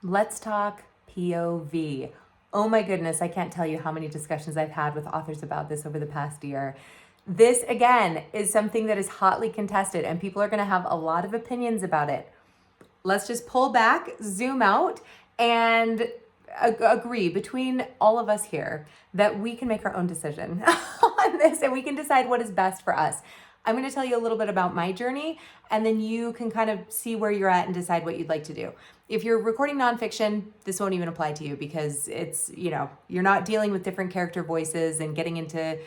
Let's talk POV. Oh my goodness, I can't tell you how many discussions I've had with authors about this over the past year. This, again, is something that is hotly contested, and people are going to have a lot of opinions about it. Let's just pull back, zoom out, and agree between all of us here that we can make our own decision on this and we can decide what is best for us. I'm going to tell you a little bit about my journey, and then you can kind of see where you're at and decide what you'd like to do. If you're recording nonfiction, this won't even apply to you because it's, you're not dealing with different character voices and getting into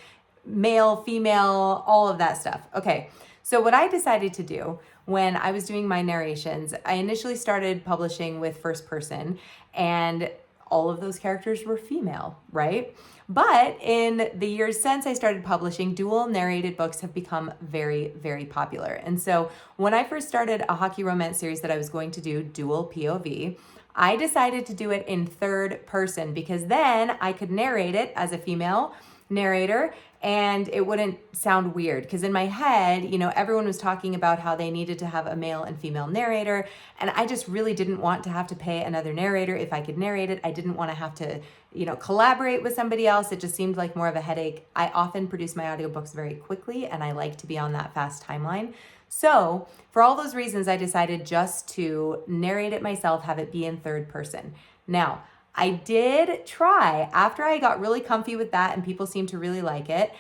male, female, all of that stuff. Okay, so what I decided to do when I was doing my narrations, I initially started publishing with first person, and all of those characters were female, right? But in the years since I started publishing, dual narrated books have become very, very popular. And so when I first started a hockey romance series that I was going to do, dual POV, I decided to do it in third person because then I could narrate it as a female narrator and it wouldn't sound weird, because in my head, everyone was talking about how they needed to have a male and female narrator, and I just really didn't want to have to pay another narrator if I could narrate it. I didn't want to have to, collaborate with somebody else. It just seemed like more of a headache. I often produce my audiobooks very quickly, and I like to be on that fast timeline. So for all those reasons, I decided just to narrate it myself, have it be in third person. Now, I did try, after I got really comfy with that and people seemed to really like it,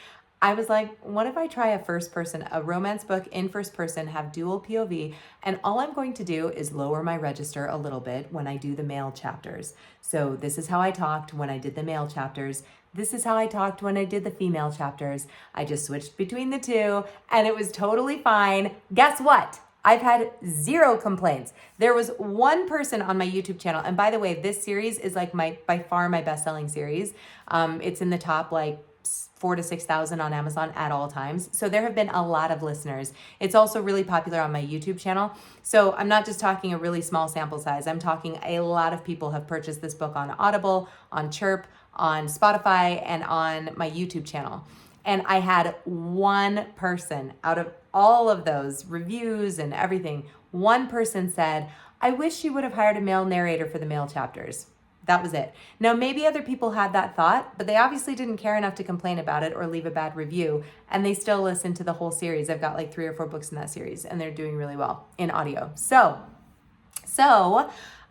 I was like, what if I try a romance book in first person, have dual POV, and all I'm going to do is lower my register a little bit when I do the male chapters. So this is how I talked when I did the male chapters. This is how I talked when I did the female chapters. I just switched between the two and it was totally fine. Guess what? I've had zero complaints. There was one person on my YouTube channel, and by the way, this series is like by far my best-selling series. It's in the top 4,000 to 6,000 on Amazon at all times. So there have been a lot of listeners. It's also really popular on my YouTube channel. So I'm not just talking a really small sample size. I'm talking a lot of people have purchased this book on Audible, on Chirp, on Spotify, and on my YouTube channel. And I had one person out of all of those reviews and everything, one person said, I wish you would have hired a male narrator for the male chapters. That was it. Now, maybe other people had that thought, but they obviously didn't care enough to complain about it or leave a bad review, and they still listened to the whole series. I've got 3 or 4 books in that series, and they're doing really well in audio. So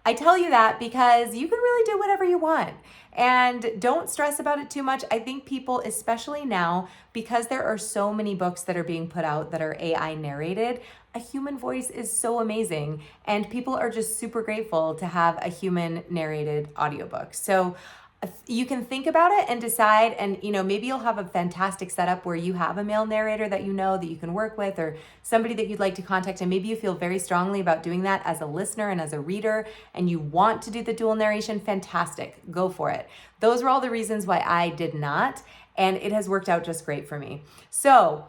I tell you that because you can really do whatever you want. And don't stress about it too much. I think people, especially now, because there are so many books that are being put out that are AI narrated, a human voice is so amazing. And people are just super grateful to have a human narrated audiobook. So you can think about it and decide, and maybe you'll have a fantastic setup where you have a male narrator that that you can work with, or somebody that you'd like to contact, and maybe you feel very strongly about doing that as a listener and as a reader, and you want to do the dual narration. Fantastic, go for it. Those were all the reasons why I did not, and it has worked out just great for me. So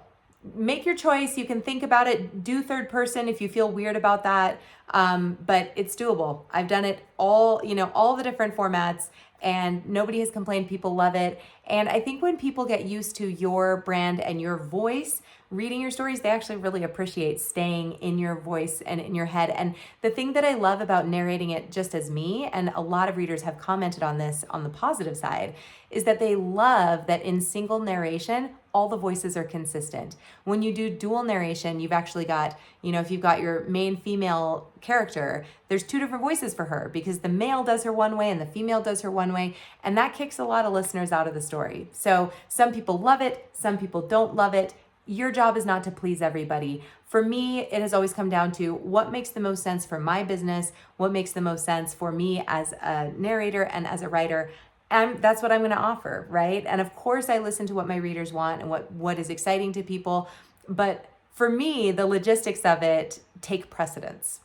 make your choice. You can think about it. Do third person if you feel weird about that, but it's doable. I've done it all the different formats, and nobody has complained. People love it. And I think when people get used to your brand and your voice reading your stories, they actually really appreciate staying in your voice and in your head. And the thing that I love about narrating it just as me, and a lot of readers have commented on this on the positive side, is that they love that in single narration, all the voices are consistent. When you do dual narration, you've actually got, if you've got your main female character, there's 2 different voices for her because the male does her one way and the female does her one way, and that kicks a lot of listeners out of the story. So some people love it, some people don't love it. Your job is not to please everybody. For me, it has always come down to what makes the most sense for my business, what makes the most sense for me as a narrator and as a writer. And that's what I'm going to offer, right? And of course, I listen to what my readers want and what is exciting to people. But for me, the logistics of it take precedence.